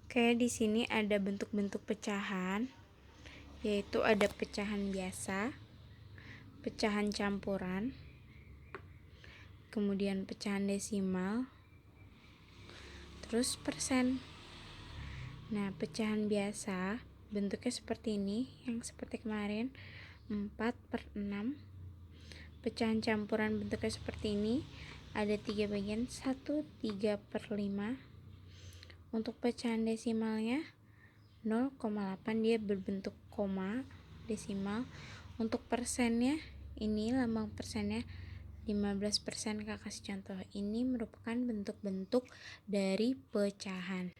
Oke, di sini ada bentuk-bentuk pecahan, yaitu ada pecahan biasa, pecahan campuran, kemudian pecahan desimal, terus persen. Nah, pecahan biasa bentuknya seperti ini, yang seperti kemarin 4/6. Pecahan campuran bentuknya seperti ini, ada 3 bagian, 1 3/5. Untuk pecahan desimalnya 0,8, dia berbentuk koma desimal. Untuk persennya, ini lambang persennya 15%. Kakak kasih contoh. Ini merupakan bentuk-bentuk dari pecahan.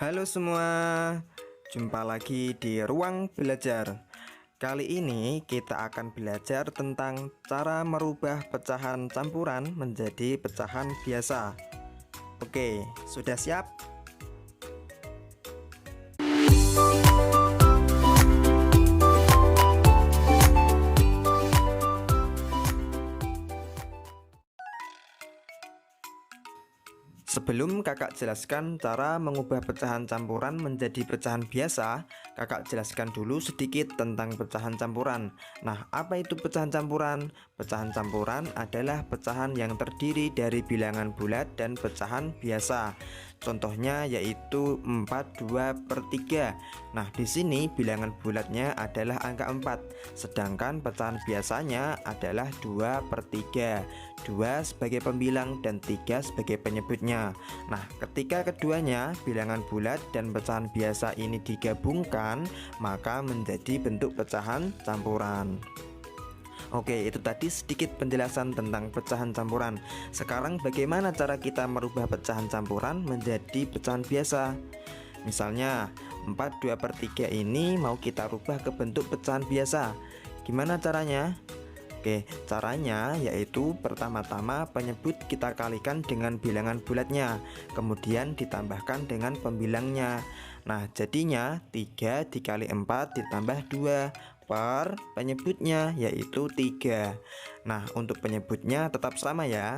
Halo semua, jumpa lagi di ruang belajar. Kali ini kita akan belajar tentang cara merubah pecahan campuran menjadi pecahan biasa. Oke, sudah siap? Sebelum kakak jelaskan cara mengubah pecahan campuran menjadi pecahan biasa, kakak jelaskan dulu sedikit tentang pecahan campuran. Nah, apa itu pecahan campuran? Pecahan campuran adalah pecahan yang terdiri dari bilangan bulat dan pecahan biasa. Contohnya yaitu 4/2/3. Nah, di sini bilangan bulatnya adalah angka 4, sedangkan pecahan biasanya adalah 2/3. 2 sebagai pembilang dan 3 sebagai penyebutnya. Nah, ketika keduanya bilangan bulat dan pecahan biasa ini digabungkan, maka menjadi bentuk pecahan campuran. Oke, itu tadi sedikit penjelasan tentang pecahan campuran. Sekarang bagaimana cara kita merubah pecahan campuran menjadi pecahan biasa? Misalnya 4/2/3 ini mau kita rubah ke bentuk pecahan biasa. Gimana caranya? Oke, caranya yaitu pertama-tama penyebut kita kalikan dengan bilangan bulatnya, kemudian ditambahkan dengan pembilangnya. Nah, jadinya 3 dikali 4 ditambah 2 per penyebutnya yaitu 3. Nah, untuk penyebutnya tetap sama ya.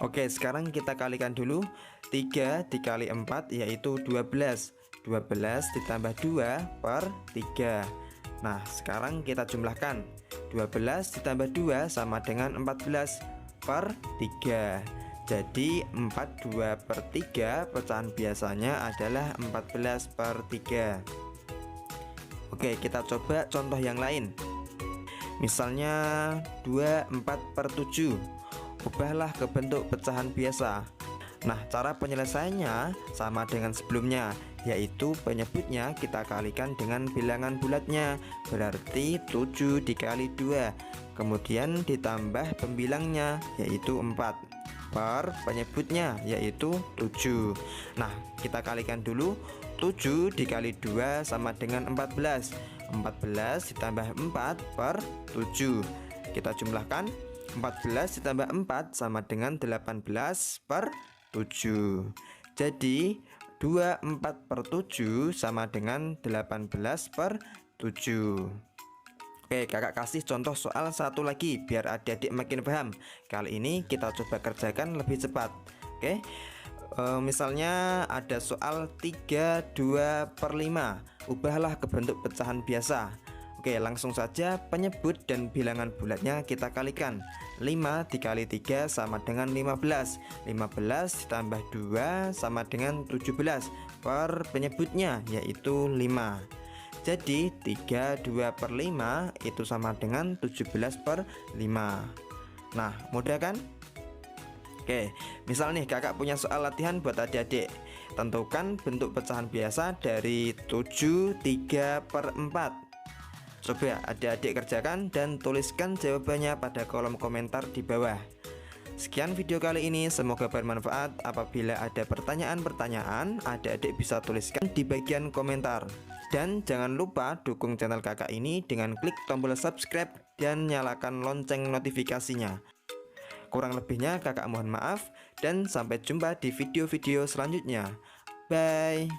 Oke, sekarang kita kalikan dulu. 3 dikali 4 yaitu 12. 12 ditambah 2 per 3. Nah, sekarang kita jumlahkan. 12 ditambah 2 sama dengan 14 per 3. Jadi 4/2/3 pecahan biasanya adalah 14/3. Oke, kita coba contoh yang lain. Misalnya 24/7. Ubahlah ke bentuk pecahan biasa. Nah, cara penyelesaiannya sama dengan sebelumnya, yaitu penyebutnya kita kalikan dengan bilangan bulatnya, berarti 7 dikali 2. Kemudian ditambah pembilangnya, yaitu 4 per penyebutnya, yaitu 7. Nah, kita kalikan dulu. 7 dikali 2 sama dengan 14. 14 ditambah 4 per 7. Kita jumlahkan. 14 ditambah 4 sama dengan 18 per 7. Jadi 24/7 sama dengan 18 per 7. Oke, kakak kasih contoh soal satu lagi biar adik-adik makin paham. Kali ini kita coba kerjakan lebih cepat. Oke, misalnya ada soal 3/2/5. Ubahlah ke bentuk pecahan biasa. Oke, langsung saja penyebut dan bilangan bulatnya kita kalikan. 5 dikali 3 sama dengan 15. 15 ditambah 2 sama dengan 17 per penyebutnya, yaitu 5. Jadi 32/5 itu sama dengan 17/5. Nah, mudah kan? Oke, misal nih kakak punya soal latihan buat adik-adik. Tentukan bentuk pecahan biasa dari 7 3/4. Coba adik-adik kerjakan dan tuliskan jawabannya pada kolom komentar di bawah. Sekian video kali ini, semoga bermanfaat. Apabila ada pertanyaan-pertanyaan, adik-adik bisa tuliskan di bagian komentar. Dan jangan lupa dukung channel kakak ini dengan klik tombol subscribe dan nyalakan lonceng notifikasinya. Kurang lebihnya kakak mohon maaf, dan sampai jumpa di video-video selanjutnya. Bye.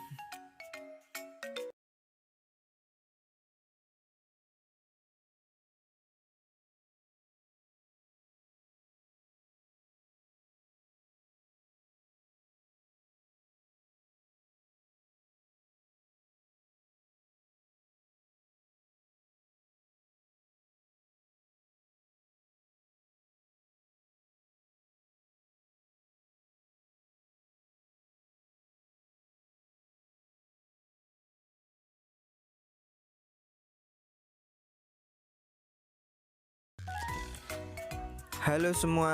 Halo semua,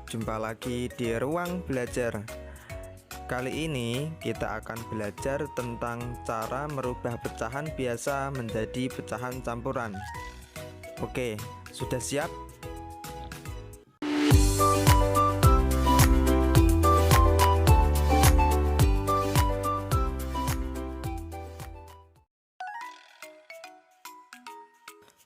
jumpa lagi di ruang belajar. Kali ini kita akan belajar tentang cara merubah pecahan biasa menjadi pecahan campuran. Oke, sudah siap?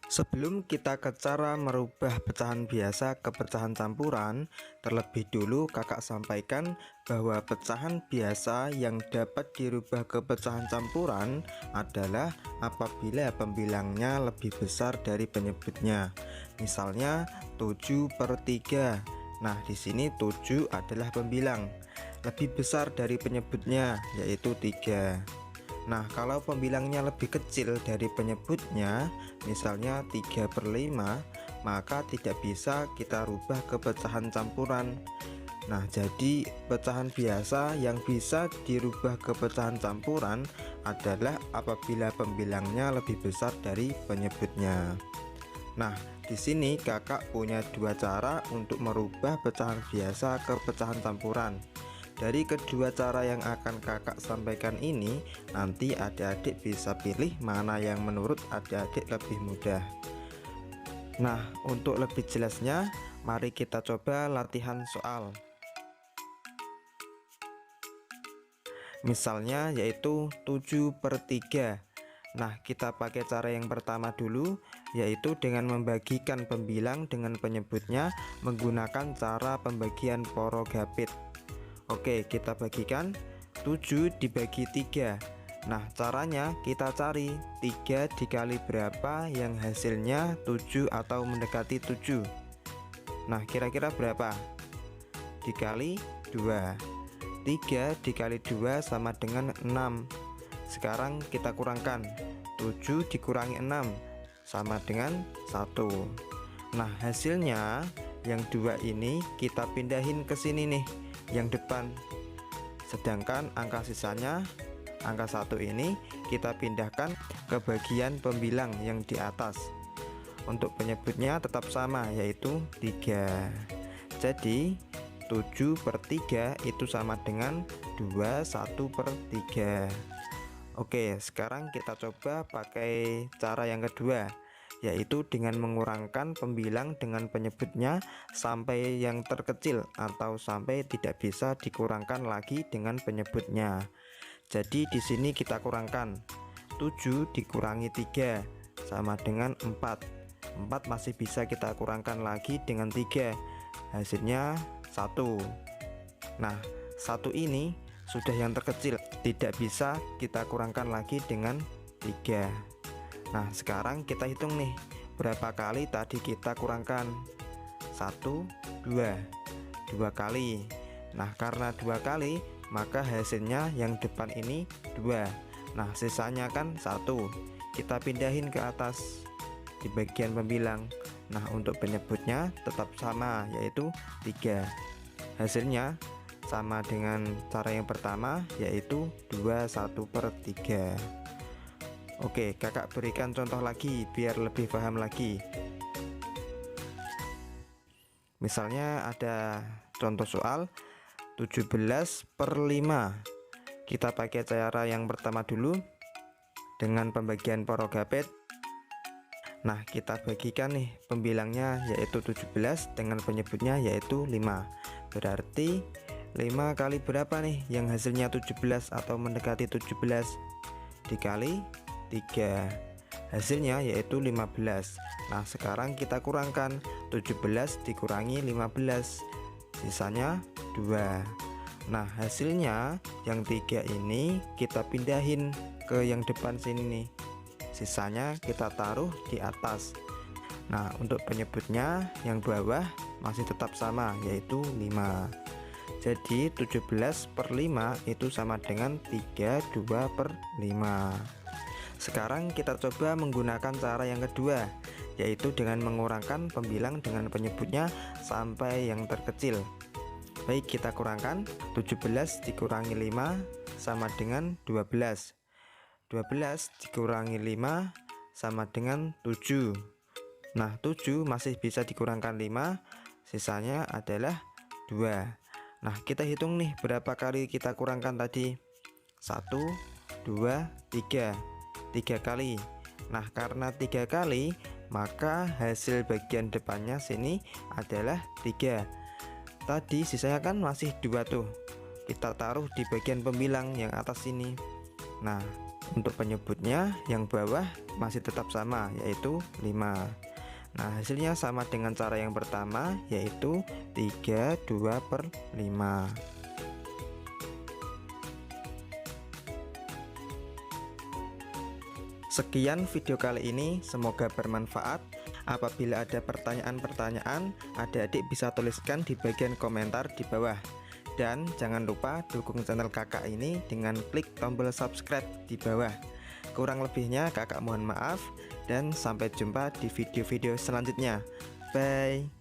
Sebelum kita ke cara merubah pecahan biasa ke pecahan campuran, terlebih dulu kakak sampaikan bahwa pecahan biasa yang dapat dirubah ke pecahan campuran adalah apabila pembilangnya lebih besar dari penyebutnya. Misalnya 7/3. Nah, di sini 7 adalah pembilang. Lebih besar dari penyebutnya, yaitu 3. Nah, kalau pembilangnya lebih kecil dari penyebutnya, misalnya 3/5, maka tidak bisa kita rubah ke pecahan campuran. Nah, jadi pecahan biasa yang bisa dirubah ke pecahan campuran adalah apabila pembilangnya lebih besar dari penyebutnya. Nah, di sini kakak punya dua cara untuk merubah pecahan biasa ke pecahan campuran. Dari kedua cara yang akan kakak sampaikan ini, nanti adik-adik bisa pilih mana yang menurut adik-adik lebih mudah. Nah, untuk lebih jelasnya, mari kita coba latihan soal. Misalnya yaitu 7/3. Nah, kita pakai cara yang pertama dulu, yaitu dengan membagikan pembilang dengan penyebutnya menggunakan cara pembagian porogapit. Oke, kita bagikan 7 dibagi 3. Nah, caranya kita cari 3 dikali berapa yang hasilnya 7 atau mendekati 7. Nah, kira-kira berapa? Dikali 2. 3 dikali 2 sama dengan 6. Sekarang kita kurangkan. 7 dikurangi 6 sama dengan 1. Nah, hasilnya yang 2 ini kita pindahin ke sini nih, yang depan. Sedangkan angka sisanya, angka 1 ini kita pindahkan ke bagian pembilang yang di atas. Untuk penyebutnya tetap sama, yaitu 3. Jadi 7/3 itu sama dengan 21/3. Oke, sekarang kita coba pakai cara yang kedua, yaitu dengan mengurangkan pembilang dengan penyebutnya sampai yang terkecil atau sampai tidak bisa dikurangkan lagi dengan penyebutnya. Jadi di sini kita kurangkan 7 dikurangi 3 sama dengan 4. 4 masih bisa kita kurangkan lagi dengan 3. Hasilnya 1. Nah, 1 ini sudah yang terkecil, tidak bisa kita kurangkan lagi dengan 3. Nah, sekarang kita hitung nih, berapa kali tadi kita kurangkan? 1, 2. 2 kali. Nah, karena 2 kali, maka hasilnya yang depan ini 2. Nah, sisanya kan 1. kita pindahin ke atas di bagian pembilang. Nah, untuk penyebutnya tetap sama, yaitu 3. Hasilnya sama dengan cara yang pertama, yaitu 21/3. Oke, kakak berikan contoh lagi biar lebih paham lagi. Misalnya ada contoh soal 17/5. Kita pakai cara yang pertama dulu dengan pembagian Porogapet. Nah, kita bagikan nih pembilangnya yaitu 17 dengan penyebutnya yaitu 5. Berarti 5 kali berapa nih yang hasilnya 17 atau mendekati 17? Dikali 3. Hasilnya yaitu 15. Nah, sekarang kita kurangkan 17 dikurangi 15. Sisanya 2. Nah, hasilnya yang 3 ini kita pindahin ke yang depan sini nih. Sisanya kita taruh di atas. Nah, untuk penyebutnya yang bawah masih tetap sama yaitu 5. Jadi 17/5 itu sama dengan 32/5. Sekarang kita coba menggunakan cara yang kedua, yaitu dengan mengurangkan pembilang dengan penyebutnya sampai yang terkecil. Baik, kita kurangkan. 17 dikurangi 5 sama dengan 12. 12 dikurangi 5 sama dengan 7. Nah, 7 masih bisa dikurangkan 5, sisanya adalah 2. Nah, kita hitung nih berapa kali kita kurangkan tadi. 1, 2, 3. 3 kali. Nah, karena 3 kali, maka hasil bagian depannya sini adalah 3. Tadi sisanya kan masih 2 tuh. Kita taruh di bagian pembilang yang atas sini. Nah, untuk penyebutnya yang bawah masih tetap sama yaitu 5. Nah, hasilnya sama dengan cara yang pertama yaitu 32/5. Sekian video kali ini, semoga bermanfaat. Apabila ada pertanyaan-pertanyaan, adik-adik bisa tuliskan di bagian komentar di bawah. Dan jangan lupa dukung channel kakak ini dengan klik tombol subscribe di bawah. Kurang lebihnya kakak mohon maaf, dan sampai jumpa di video-video selanjutnya. Bye.